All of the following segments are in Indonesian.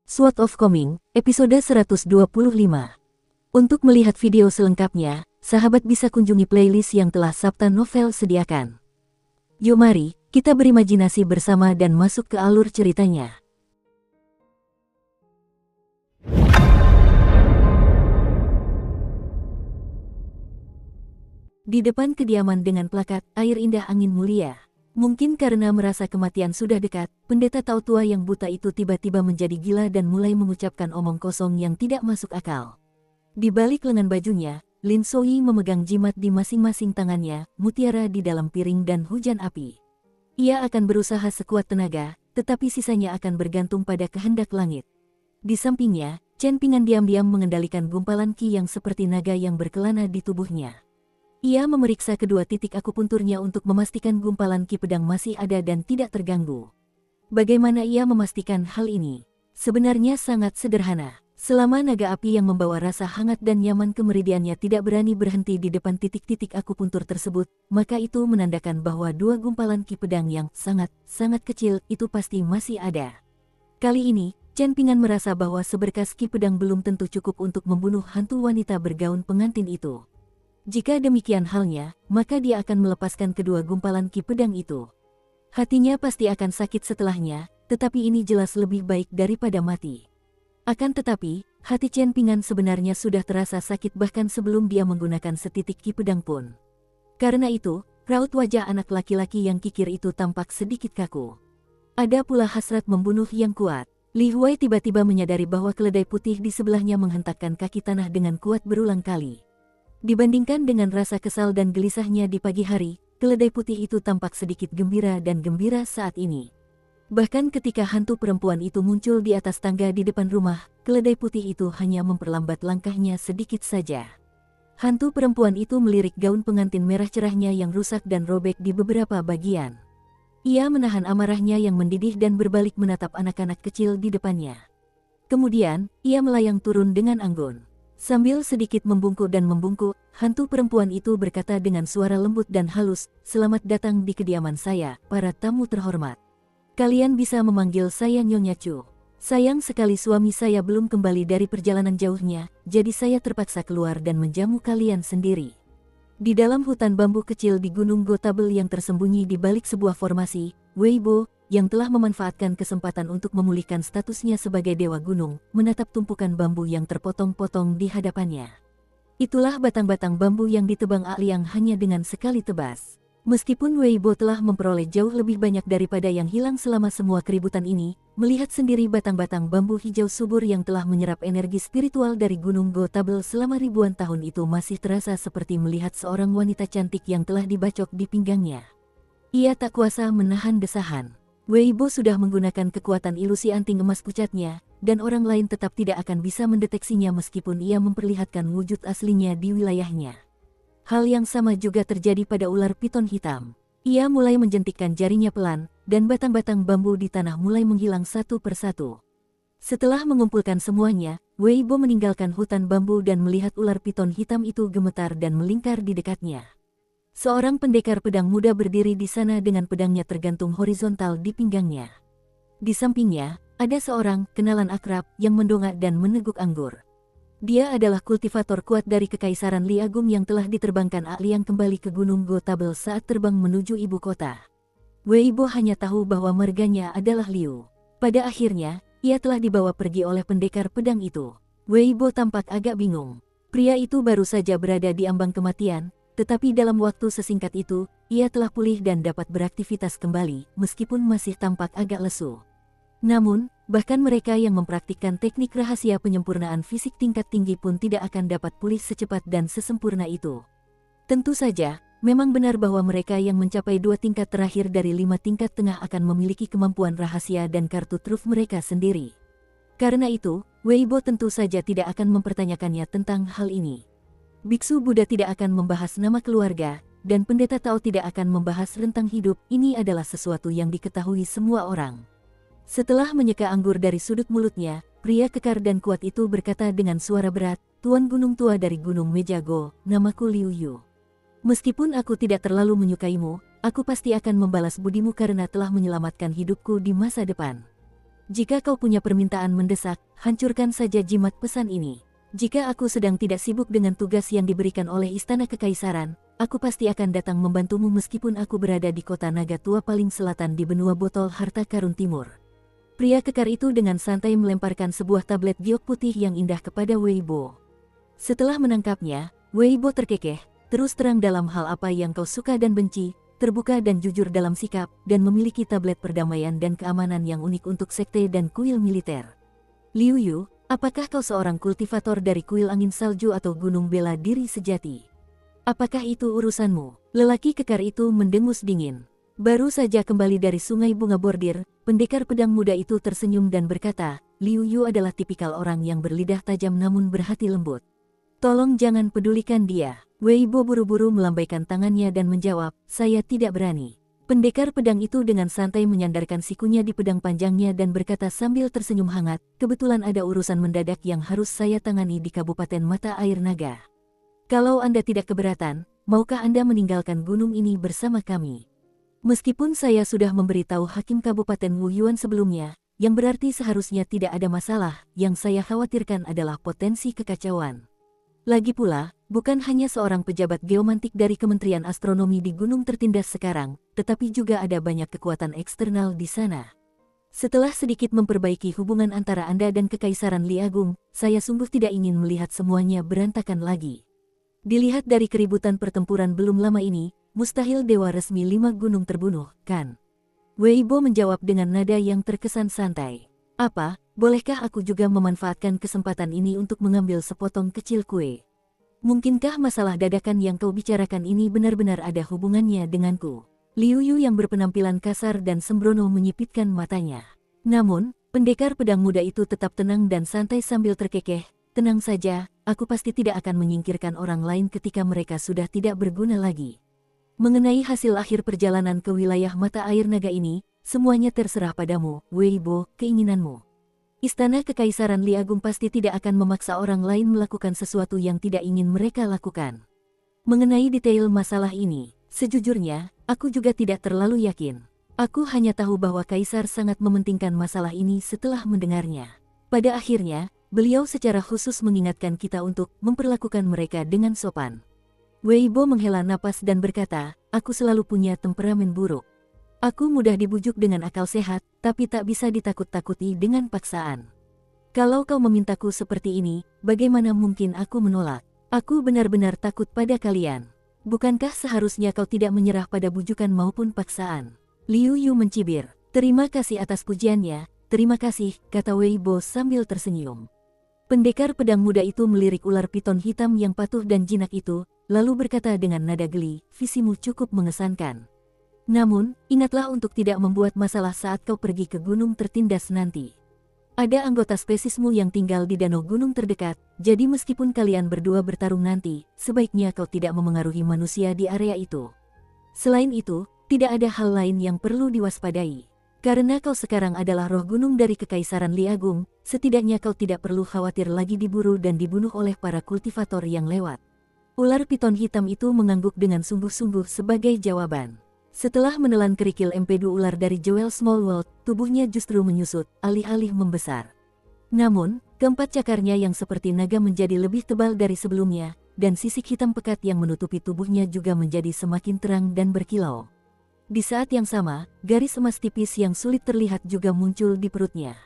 Sword of Coming, episode 125. Untuk melihat video selengkapnya, sahabat bisa kunjungi playlist yang telah Sabta Novel sediakan. Yuk mari, kita berimajinasi bersama dan masuk ke alur ceritanya. Di depan kediaman dengan plakat, air indah angin mulia. Mungkin karena merasa kematian sudah dekat, pendeta Tao tua yang buta itu tiba-tiba menjadi gila dan mulai mengucapkan omong kosong yang tidak masuk akal. Di balik lengan bajunya, Lin Soyi memegang jimat di masing-masing tangannya, mutiara di dalam piring dan hujan api. Ia akan berusaha sekuat tenaga, tetapi sisanya akan bergantung pada kehendak langit. Di sampingnya, Chen Pingan diam-diam mengendalikan gumpalan ki yang seperti naga yang berkelana di tubuhnya. Ia memeriksa kedua titik akupunturnya untuk memastikan gumpalan ki pedang masih ada dan tidak terganggu. Bagaimana ia memastikan hal ini? Sebenarnya sangat sederhana. Selama naga api yang membawa rasa hangat dan nyaman ke meridiannya tidak berani berhenti di depan titik-titik akupuntur tersebut, maka itu menandakan bahwa dua gumpalan ki pedang yang sangat kecil itu pasti masih ada. Kali ini, Chen Pingan merasa bahwa seberkas ki pedang belum tentu cukup untuk membunuh hantu wanita bergaun pengantin itu. Jika demikian halnya, maka dia akan melepaskan kedua gumpalan ki pedang itu. Hatinya pasti akan sakit setelahnya, tetapi ini jelas lebih baik daripada mati. Akan tetapi, hati Chen Pingan sebenarnya sudah terasa sakit bahkan sebelum dia menggunakan setitik ki pedang pun. Karena itu, raut wajah anak laki-laki yang kikir itu tampak sedikit kaku. Ada pula hasrat membunuh yang kuat. Li Huai tiba-tiba menyadari bahwa keledai putih di sebelahnya menghentakkan kaki tanah dengan kuat berulang kali. Dibandingkan dengan rasa kesal dan gelisahnya di pagi hari, keledai putih itu tampak sedikit gembira dan gembira saat ini. Bahkan ketika hantu perempuan itu muncul di atas tangga di depan rumah, keledai putih itu hanya memperlambat langkahnya sedikit saja. Hantu perempuan itu melirik gaun pengantin merah cerahnya yang rusak dan robek di beberapa bagian. Ia menahan amarahnya yang mendidih dan berbalik menatap anak-anak kecil di depannya. Kemudian, ia melayang turun dengan anggun. Sambil sedikit membungkuk, hantu perempuan itu berkata dengan suara lembut dan halus, "Selamat datang di kediaman saya, para tamu terhormat. Kalian bisa memanggil saya Nyonya Chu. Sayang sekali suami saya belum kembali dari perjalanan jauhnya, jadi saya terpaksa keluar dan menjamu kalian sendiri." Di dalam hutan bambu kecil di Gunung Gotabel yang tersembunyi di balik sebuah formasi, Weibo, yang telah memanfaatkan kesempatan untuk memulihkan statusnya sebagai dewa gunung, menatap tumpukan bambu yang terpotong-potong di hadapannya. Itulah batang-batang bambu yang ditebang Liang hanya dengan sekali tebas. Meskipun Weibo telah memperoleh jauh lebih banyak daripada yang hilang selama semua keributan ini, melihat sendiri batang-batang bambu hijau subur yang telah menyerap energi spiritual dari Gunung Gotabel selama ribuan tahun itu masih terasa seperti melihat seorang wanita cantik yang telah dibacok di pinggangnya. Ia tak kuasa menahan desahan. Weibo sudah menggunakan kekuatan ilusi anting emas pucatnya, dan orang lain tetap tidak akan bisa mendeteksinya meskipun ia memperlihatkan wujud aslinya di wilayahnya. Hal yang sama juga terjadi pada ular piton hitam. Ia mulai menjentikkan jarinya pelan, dan batang-batang bambu di tanah mulai menghilang satu persatu. Setelah mengumpulkan semuanya, Weibo meninggalkan hutan bambu dan melihat ular piton hitam itu gemetar dan melingkar di dekatnya. Seorang pendekar pedang muda berdiri di sana dengan pedangnya tergantung horizontal di pinggangnya. Di sampingnya, ada seorang kenalan akrab yang mendongak dan meneguk anggur. Dia adalah kultivator kuat dari Kekaisaran Li Agung yang telah diterbangkan Liang kembali ke Gunung Gotabel saat terbang menuju ibu kota. Weibo hanya tahu bahwa marganya adalah Liu. Pada akhirnya, ia telah dibawa pergi oleh pendekar pedang itu. Weibo tampak agak bingung. Pria itu baru saja berada di ambang kematian, tetapi dalam waktu sesingkat itu, ia telah pulih dan dapat beraktivitas kembali, meskipun masih tampak agak lesu. Namun, bahkan mereka yang mempraktikkan teknik rahasia penyempurnaan fisik tingkat tinggi pun tidak akan dapat pulih secepat dan sesempurna itu. Tentu saja, memang benar bahwa mereka yang mencapai 2 tingkat terakhir dari 5 tingkat tengah akan memiliki kemampuan rahasia dan kartu truf mereka sendiri. Karena itu, Weibo tentu saja tidak akan mempertanyakannya tentang hal ini. Biksu Buddha tidak akan membahas nama keluarga, dan pendeta Tao tidak akan membahas rentang hidup, ini adalah sesuatu yang diketahui semua orang. Setelah menyeka anggur dari sudut mulutnya, pria kekar dan kuat itu berkata dengan suara berat, "Tuan Gunung Tua dari Gunung Mejago, namaku Liu Yu. Meskipun aku tidak terlalu menyukaimu, aku pasti akan membalas budimu karena telah menyelamatkan hidupku di masa depan." Jika kau punya permintaan mendesak, hancurkan saja jimat pesan ini. Jika aku sedang tidak sibuk dengan tugas yang diberikan oleh Istana Kekaisaran, aku pasti akan datang membantumu meskipun aku berada di kota naga tua paling selatan di benua botol harta karun timur. Pria kekar itu dengan santai melemparkan sebuah tablet giok putih yang indah kepada Weibo. Setelah menangkapnya, Weibo terkekeh, terus terang dalam hal apa yang kau suka dan benci, terbuka dan jujur dalam sikap, dan memiliki tablet perdamaian dan keamanan yang unik untuk sekte dan kuil militer. Liu Yu, apakah kau seorang kultivator dari kuil angin salju atau gunung bela diri sejati? Apakah itu urusanmu? Lelaki kekar itu mendengus dingin. Baru saja kembali dari sungai bunga bordir, pendekar pedang muda itu tersenyum dan berkata, Liu Yu adalah tipikal orang yang berlidah tajam namun berhati lembut. Tolong jangan pedulikan dia. Weibo buru-buru melambaikan tangannya dan menjawab, saya tidak berani. Pendekar pedang itu dengan santai menyandarkan sikunya di pedang panjangnya dan berkata sambil tersenyum hangat, kebetulan ada urusan mendadak yang harus saya tangani di Kabupaten Mata Air Naga. Kalau Anda tidak keberatan, maukah Anda meninggalkan gunung ini bersama kami? Meskipun saya sudah memberitahu Hakim Kabupaten Wuyuan sebelumnya, yang berarti seharusnya tidak ada masalah, yang saya khawatirkan adalah potensi kekacauan. Lagi pula, bukan hanya seorang pejabat geomantik dari Kementerian Astronomi di gunung tertindas sekarang, tetapi juga ada banyak kekuatan eksternal di sana. Setelah sedikit memperbaiki hubungan antara Anda dan Kekaisaran Li Agung, saya sungguh tidak ingin melihat semuanya berantakan lagi. Dilihat dari keributan pertempuran belum lama ini, mustahil Dewa Resmi 5 gunung terbunuh, kan? Weibo menjawab dengan nada yang terkesan santai. Apa, bolehkah aku juga memanfaatkan kesempatan ini untuk mengambil sepotong kecil kue? Mungkinkah masalah dadakan yang kau bicarakan ini benar-benar ada hubungannya denganku? Liu Yu yang berpenampilan kasar dan sembrono menyipitkan matanya. Namun, pendekar pedang muda itu tetap tenang dan santai sambil terkekeh. Tenang saja, aku pasti tidak akan menyingkirkan orang lain ketika mereka sudah tidak berguna lagi. Mengenai hasil akhir perjalanan ke wilayah Mata Air Naga ini, semuanya terserah padamu, Weibo, keinginanmu. Istana Kekaisaran Li Agung pasti tidak akan memaksa orang lain melakukan sesuatu yang tidak ingin mereka lakukan. Mengenai detail masalah ini, sejujurnya, aku juga tidak terlalu yakin. Aku hanya tahu bahwa Kaisar sangat mementingkan masalah ini setelah mendengarnya. Pada akhirnya, beliau secara khusus mengingatkan kita untuk memperlakukan mereka dengan sopan. Weibo menghela napas dan berkata, aku selalu punya temperamen buruk. Aku mudah dibujuk dengan akal sehat, tapi tak bisa ditakut-takuti dengan paksaan. Kalau kau memintaku seperti ini, bagaimana mungkin aku menolak? Aku benar-benar takut pada kalian. Bukankah seharusnya kau tidak menyerah pada bujukan maupun paksaan? Liu Yu mencibir. Terima kasih atas pujiannya, terima kasih, kata Weibo sambil tersenyum. Pendekar pedang muda itu melirik ular piton hitam yang patuh dan jinak itu, lalu berkata dengan nada geli, visimu cukup mengesankan. Namun, ingatlah untuk tidak membuat masalah saat kau pergi ke gunung tertindas nanti. Ada anggota spesismu yang tinggal di danau gunung terdekat, jadi meskipun kalian berdua bertarung nanti, sebaiknya kau tidak memengaruhi manusia di area itu. Selain itu, tidak ada hal lain yang perlu diwaspadai. Karena kau sekarang adalah roh gunung dari Kekaisaran Li Agung, setidaknya kau tidak perlu khawatir lagi diburu dan dibunuh oleh para kultivator yang lewat. Ular piton hitam itu mengangguk dengan sungguh-sungguh sebagai jawaban. Setelah menelan kerikil empedu ular dari Jewel Small World, tubuhnya justru menyusut, alih-alih membesar. Namun, keempat cakarnya yang seperti naga menjadi lebih tebal dari sebelumnya, dan sisik hitam pekat yang menutupi tubuhnya juga menjadi semakin terang dan berkilau. Di saat yang sama, garis emas tipis yang sulit terlihat juga muncul di perutnya.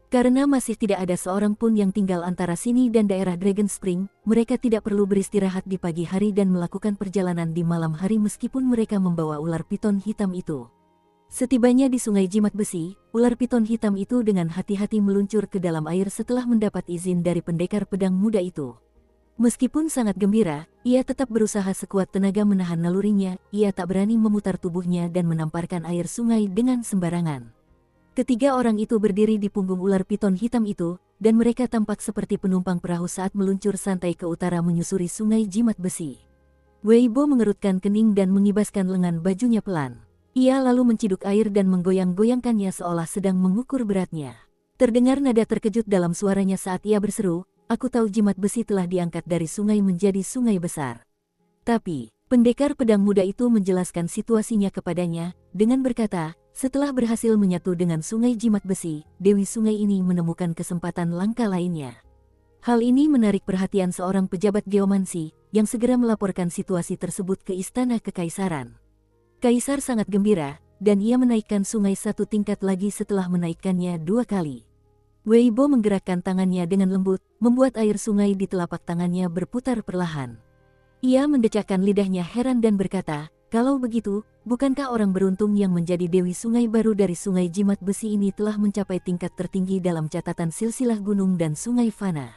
Karena masih tidak ada seorang pun yang tinggal antara sini dan daerah Dragon Spring, mereka tidak perlu beristirahat di pagi hari dan melakukan perjalanan di malam hari meskipun mereka membawa ular piton hitam itu. Setibanya di Sungai Jimat Besi, ular piton hitam itu dengan hati-hati meluncur ke dalam air setelah mendapat izin dari pendekar pedang muda itu. Meskipun sangat gembira, ia tetap berusaha sekuat tenaga menahan nalurinya, ia tak berani memutar tubuhnya dan menamparkan air sungai dengan sembarangan. Ketiga orang itu berdiri di punggung ular piton hitam itu, dan mereka tampak seperti penumpang perahu saat meluncur santai ke utara menyusuri Sungai Jimat Besi. Weibo mengerutkan kening dan mengibaskan lengan bajunya pelan. Ia lalu menciduk air dan menggoyang-goyangkannya seolah sedang mengukur beratnya. Terdengar nada terkejut dalam suaranya saat ia berseru, aku tahu Jimat Besi telah diangkat dari sungai menjadi sungai besar. Tapi, pendekar pedang muda itu menjelaskan situasinya kepadanya, dengan berkata, Setelah berhasil menyatu dengan sungai jimat besi, Dewi Sungai ini menemukan kesempatan langka lainnya. Hal ini menarik perhatian seorang pejabat geomansi, yang segera melaporkan situasi tersebut ke Istana Kekaisaran. Kaisar sangat gembira, dan ia menaikkan sungai satu tingkat lagi setelah menaikkannya 2 kali. Weibo menggerakkan tangannya dengan lembut, membuat air sungai di telapak tangannya berputar perlahan. Ia mendecakkan lidahnya heran dan berkata, "Kalau begitu, bukankah orang beruntung yang menjadi Dewi Sungai baru dari Sungai Jimat Besi ini telah mencapai tingkat tertinggi dalam catatan silsilah gunung dan sungai fana?"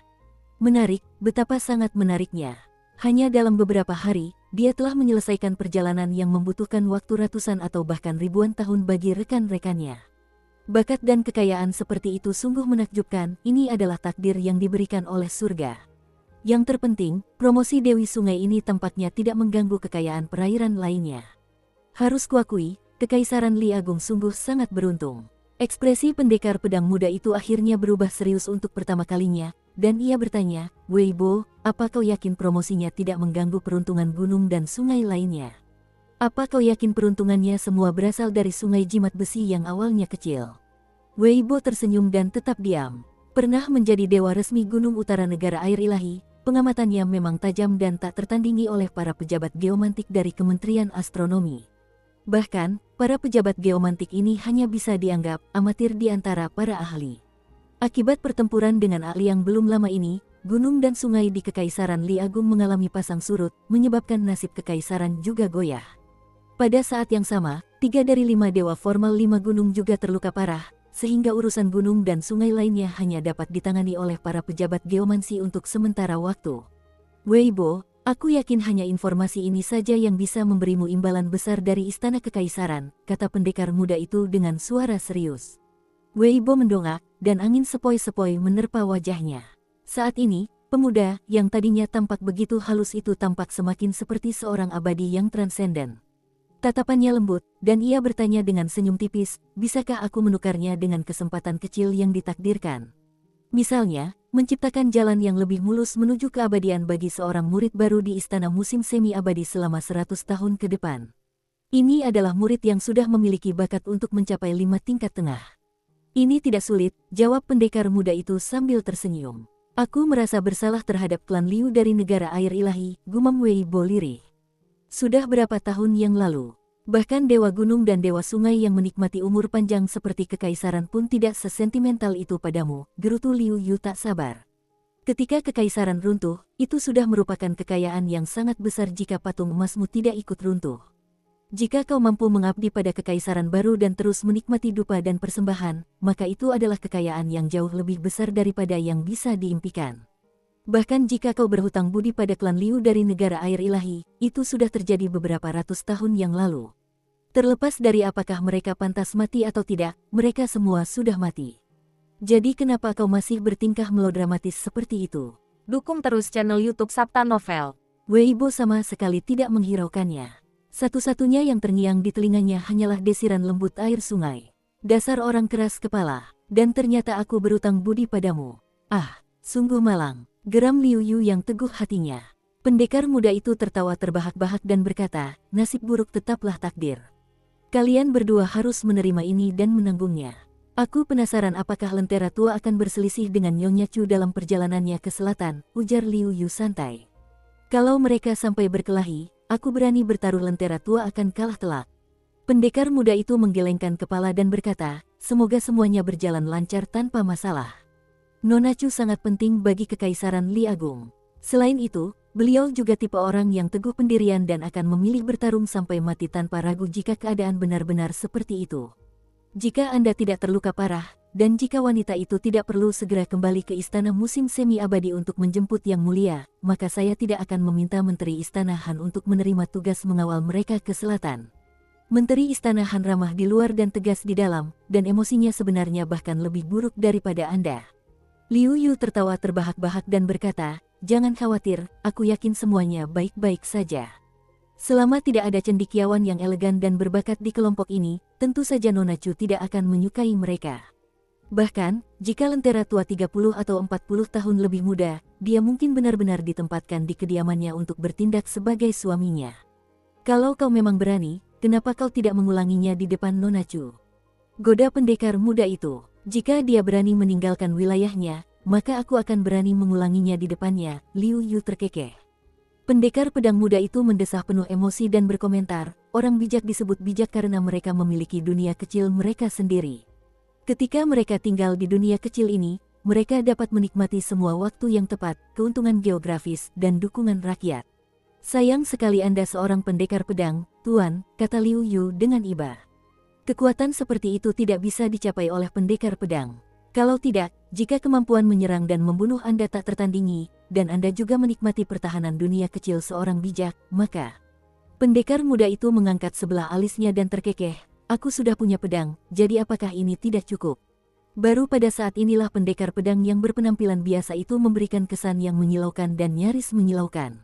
Menarik, betapa sangat menariknya. Hanya dalam beberapa hari, dia telah menyelesaikan perjalanan yang membutuhkan waktu ratusan atau bahkan ribuan tahun bagi rekan-rekannya. Bakat dan kekayaan seperti itu sungguh menakjubkan, ini adalah takdir yang diberikan oleh surga. Yang terpenting, promosi Dewi Sungai ini tampaknya tidak mengganggu kekayaan perairan lainnya. Harus kuakui, Kekaisaran Li Agung sungguh sangat beruntung. Ekspresi pendekar pedang muda itu akhirnya berubah serius untuk pertama kalinya, dan ia bertanya, "Weibo, apa kau yakin promosinya tidak mengganggu peruntungan gunung dan sungai lainnya? Apa kau yakin peruntungannya semua berasal dari Sungai Jimat Besi yang awalnya kecil?" Weibo tersenyum dan tetap diam. Pernah menjadi dewa resmi Gunung Utara Negara Air Ilahi, pengamatannya memang tajam dan tak tertandingi oleh para pejabat geomantik dari Kementerian Astronomi. Bahkan, para pejabat geomantik ini hanya bisa dianggap amatir di antara para ahli. Akibat pertempuran dengan ahli yang belum lama ini, gunung dan sungai di Kekaisaran Li Agung mengalami pasang surut, menyebabkan nasib kekaisaran juga goyah. Pada saat yang sama, 3 dari 5 dewa formal 5 gunung juga terluka parah, sehingga urusan gunung dan sungai lainnya hanya dapat ditangani oleh para pejabat geomansi untuk sementara waktu. "Weibo, aku yakin hanya informasi ini saja yang bisa memberimu imbalan besar dari Istana Kekaisaran," kata pendekar muda itu dengan suara serius. Weibo mendongak, dan angin sepoi-sepoi menerpa wajahnya. Saat ini, pemuda yang tadinya tampak begitu halus itu tampak semakin seperti seorang abadi yang transenden. Tatapannya lembut, dan ia bertanya dengan senyum tipis, "Bisakah aku menukarnya dengan kesempatan kecil yang ditakdirkan? Misalnya, menciptakan jalan yang lebih mulus menuju keabadian bagi seorang murid baru di istana musim semi abadi selama 100 tahun ke depan." Ini adalah murid yang sudah memiliki bakat untuk mencapai 5 tingkat tengah. "Ini tidak sulit," jawab pendekar muda itu sambil tersenyum. "Aku merasa bersalah terhadap klan Liu dari negara air ilahi," gumam Weibo lirih. "Sudah berapa tahun yang lalu, bahkan dewa gunung dan dewa sungai yang menikmati umur panjang seperti kekaisaran pun tidak sesentimental itu padamu," gerutu Liu Yu tak sabar. "Ketika kekaisaran runtuh, itu sudah merupakan kekayaan yang sangat besar jika patung emasmu tidak ikut runtuh. Jika kau mampu mengabdi pada kekaisaran baru dan terus menikmati dupa dan persembahan, maka itu adalah kekayaan yang jauh lebih besar daripada yang bisa diimpikan. Bahkan jika kau berhutang budi pada klan Liu dari negara air ilahi, itu sudah terjadi beberapa ratus tahun yang lalu. Terlepas dari apakah mereka pantas mati atau tidak, mereka semua sudah mati. Jadi kenapa kau masih bertingkah melodramatis seperti itu?" Dukung terus channel YouTube Sabta Novel. Weibo sama sekali tidak menghiraukannya. Satu-satunya yang terngiang di telinganya hanyalah desiran lembut air sungai. "Dasar orang keras kepala, dan ternyata aku berutang budi padamu. Ah, sungguh malang," geram Liu Yu yang teguh hatinya. Pendekar muda itu tertawa terbahak-bahak dan berkata, "Nasib buruk tetaplah takdir. Kalian berdua harus menerima ini dan menanggungnya. Aku penasaran apakah Lentera Tua akan berselisih dengan Nyonya Chu dalam perjalanannya ke selatan," ujar Liu Yu santai. "Kalau mereka sampai berkelahi, aku berani bertaruh Lentera Tua akan kalah telak." Pendekar muda itu menggelengkan kepala dan berkata, "Semoga semuanya berjalan lancar tanpa masalah. Nona Chu sangat penting bagi Kekaisaran Li Agung. Selain itu, beliau juga tipe orang yang teguh pendirian dan akan memilih bertarung sampai mati tanpa ragu jika keadaan benar-benar seperti itu. Jika Anda tidak terluka parah, dan jika wanita itu tidak perlu segera kembali ke istana musim semi abadi untuk menjemput Yang Mulia, maka saya tidak akan meminta Menteri Istana Han untuk menerima tugas mengawal mereka ke selatan." Menteri Istana Han ramah di luar dan tegas di dalam, dan emosinya sebenarnya bahkan lebih buruk daripada Anda. Liu Yu tertawa terbahak-bahak dan berkata, "Jangan khawatir, aku yakin semuanya baik-baik saja. Selama tidak ada cendekiawan yang elegan dan berbakat di kelompok ini, tentu saja Nona Chu tidak akan menyukai mereka. Bahkan, jika Lentera Tua 30 atau 40 tahun lebih muda, dia mungkin benar-benar ditempatkan di kediamannya untuk bertindak sebagai suaminya. Kalau kau memang berani, kenapa kau tidak mengulanginya di depan Nona Chu?" Goda pendekar muda itu. Jika dia berani meninggalkan wilayahnya, maka aku akan berani mengulanginya di depannya, Liu Yu terkekeh. Pendekar pedang muda itu mendesah penuh emosi dan berkomentar, orang bijak disebut bijak karena mereka memiliki dunia kecil mereka sendiri. Ketika mereka tinggal di dunia kecil ini, mereka dapat menikmati semua waktu yang tepat, keuntungan geografis, dan dukungan rakyat. Sayang sekali Anda seorang pendekar pedang, Tuan, kata Liu Yu dengan iba. Kekuatan seperti itu tidak bisa dicapai oleh pendekar pedang. Kalau tidak, jika kemampuan menyerang dan membunuh Anda tak tertandingi, dan Anda juga menikmati pertahanan dunia kecil seorang bijak, maka... Pendekar muda itu mengangkat sebelah alisnya dan terkekeh, aku sudah punya pedang, jadi apakah ini tidak cukup? Baru pada saat inilah pendekar pedang yang berpenampilan biasa itu memberikan kesan yang menyilaukan dan nyaris menyilaukan.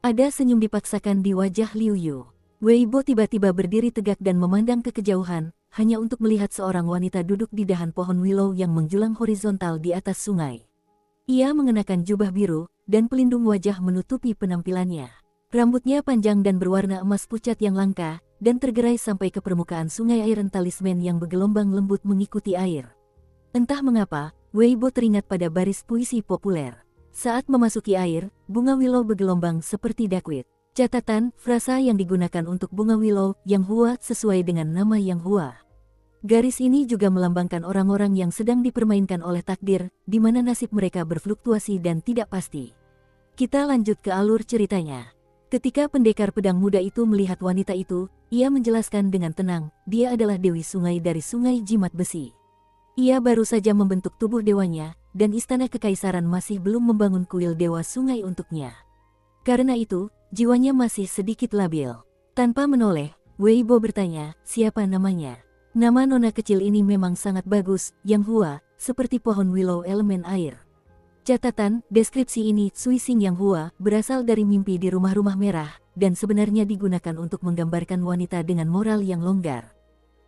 Ada senyum dipaksakan di wajah Liu Yu. Wei Bo tiba-tiba berdiri tegak dan memandang ke kejauhan, hanya untuk melihat seorang wanita duduk di dahan pohon willow yang menjulang horizontal di atas sungai. Ia mengenakan jubah biru, dan pelindung wajah menutupi penampilannya. Rambutnya panjang dan berwarna emas pucat yang langka, dan tergerai sampai ke permukaan sungai Iron Talisman yang bergelombang lembut mengikuti air. Entah mengapa, Wei Bo teringat pada baris puisi populer. Saat memasuki air, bunga willow bergelombang seperti dakwit. Catatan, frasa yang digunakan untuk bunga willow, Yang Hua, sesuai dengan nama Yang Hua. Garis ini juga melambangkan orang-orang yang sedang dipermainkan oleh takdir, di mana nasib mereka berfluktuasi dan tidak pasti. Kita lanjut ke alur ceritanya. Ketika pendekar pedang muda itu melihat wanita itu, ia menjelaskan dengan tenang, dia adalah Dewi Sungai dari Sungai Jimat Besi. Ia baru saja membentuk tubuh dewanya, dan istana kekaisaran masih belum membangun kuil Dewa Sungai untuknya. Karena itu, jiwanya masih sedikit labil. Tanpa menoleh, Wei Bo bertanya, siapa namanya? Nama nona kecil ini memang sangat bagus, Yang Hua, seperti pohon willow elemen air. Catatan, deskripsi ini, Sui Sing Yang Hua, berasal dari mimpi di rumah-rumah merah, dan sebenarnya digunakan untuk menggambarkan wanita dengan moral yang longgar.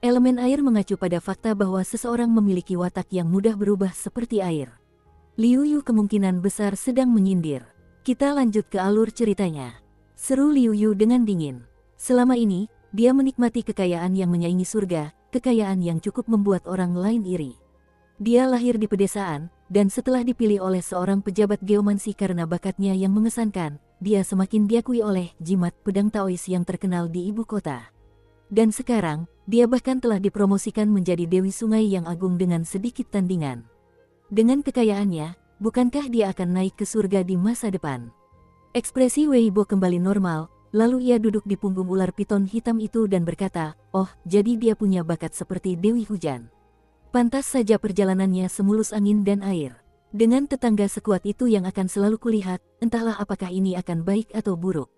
Elemen air mengacu pada fakta bahwa seseorang memiliki watak yang mudah berubah seperti air. Liu Yu kemungkinan besar sedang menyindir. Kita lanjut ke alur ceritanya. Seru Liu Yu dengan dingin. Selama ini, dia menikmati kekayaan yang menyaingi surga, kekayaan yang cukup membuat orang lain iri. Dia lahir di pedesaan, dan setelah dipilih oleh seorang pejabat geomansi karena bakatnya yang mengesankan, dia semakin diakui oleh jimat pedang Taois yang terkenal di ibu kota. Dan sekarang, dia bahkan telah dipromosikan menjadi Dewi Sungai yang agung dengan sedikit tandingan. Dengan kekayaannya, bukankah dia akan naik ke surga di masa depan? Ekspresi Wei Bo kembali normal, lalu ia duduk di punggung ular piton hitam itu dan berkata, oh, jadi dia punya bakat seperti Dewi Hujan. Pantas saja perjalanannya semulus angin dan air. Dengan tetangga sekuat itu yang akan selalu kulihat, entahlah apakah ini akan baik atau buruk.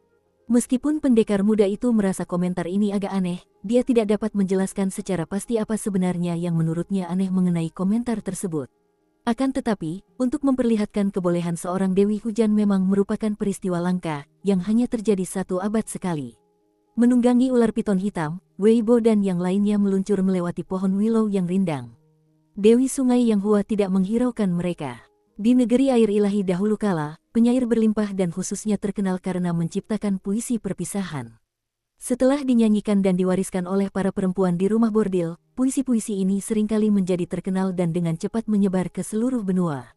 Meskipun pendekar muda itu merasa komentar ini agak aneh, dia tidak dapat menjelaskan secara pasti apa sebenarnya yang menurutnya aneh mengenai komentar tersebut. Akan tetapi, untuk memperlihatkan kebolehan seorang Dewi Hujan memang merupakan peristiwa langka, yang hanya terjadi 1 abad sekali. Menunggangi ular piton hitam, Wei Bo dan yang lainnya meluncur melewati pohon willow yang rindang. Dewi Sungai Yang Hua tidak menghiraukan mereka. Di negeri air ilahi dahulu kala, penyair berlimpah dan khususnya terkenal karena menciptakan puisi perpisahan. Setelah dinyanyikan dan diwariskan oleh para perempuan di rumah bordil, puisi-puisi ini seringkali menjadi terkenal dan dengan cepat menyebar ke seluruh benua.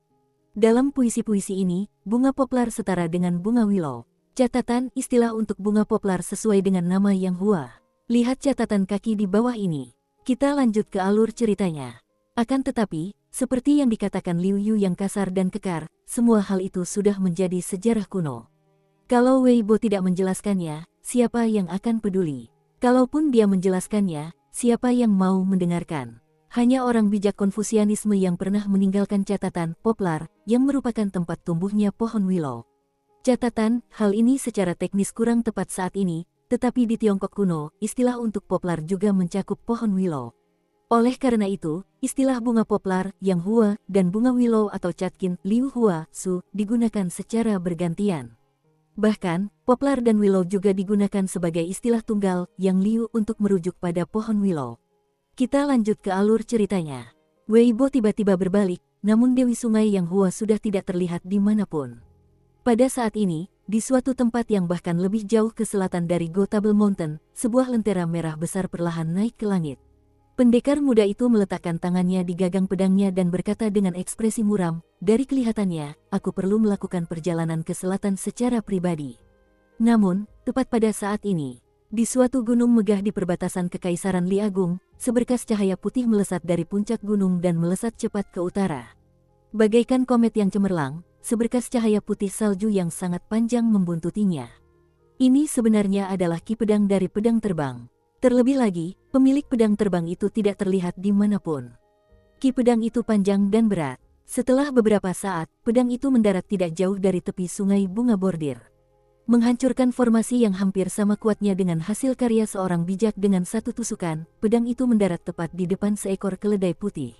Dalam puisi-puisi ini, bunga poplar setara dengan bunga willow. Catatan, istilah untuk bunga poplar sesuai dengan nama Yang Hua. Lihat catatan kaki di bawah ini. Kita lanjut ke alur ceritanya. Akan tetapi, seperti yang dikatakan Liu Yu yang kasar dan kekar, semua hal itu sudah menjadi sejarah kuno. Kalau Wei Bo tidak menjelaskannya, siapa yang akan peduli? Kalaupun dia menjelaskannya, siapa yang mau mendengarkan? Hanya orang bijak Konfusianisme yang pernah meninggalkan catatan poplar, yang merupakan tempat tumbuhnya pohon willow. Catatan, hal ini secara teknis kurang tepat saat ini, tetapi di Tiongkok kuno, istilah untuk poplar juga mencakup pohon willow. Oleh karena itu, istilah bunga poplar, Yang Hua, dan bunga willow atau catkin, Liu Hua, Su, digunakan secara bergantian. Bahkan, poplar dan willow juga digunakan sebagai istilah tunggal, Yang Liu untuk merujuk pada pohon willow. Kita lanjut ke alur ceritanya. Wei Bo tiba-tiba berbalik, namun Dewi Sungai Yang Hua sudah tidak terlihat dimanapun. Pada saat ini, di suatu tempat yang bahkan lebih jauh ke selatan dari Go Table Mountain, sebuah lentera merah besar perlahan naik ke langit. Pendekar muda itu meletakkan tangannya di gagang pedangnya dan berkata dengan ekspresi muram, dari kelihatannya, aku perlu melakukan perjalanan ke selatan secara pribadi. Namun, tepat pada saat ini, di suatu gunung megah di perbatasan Kekaisaran Li Agung, seberkas cahaya putih melesat dari puncak gunung dan melesat cepat ke utara. Bagaikan komet yang cemerlang, seberkas cahaya putih salju yang sangat panjang membuntutinya. Ini sebenarnya adalah ki pedang dari pedang terbang. Terlebih lagi, pemilik pedang terbang itu tidak terlihat dimanapun. Ki pedang itu panjang dan berat. Setelah beberapa saat, pedang itu mendarat tidak jauh dari tepi sungai Bunga Bordir. Menghancurkan formasi yang hampir sama kuatnya dengan hasil karya seorang bijak dengan satu tusukan, pedang itu mendarat tepat di depan seekor keledai putih.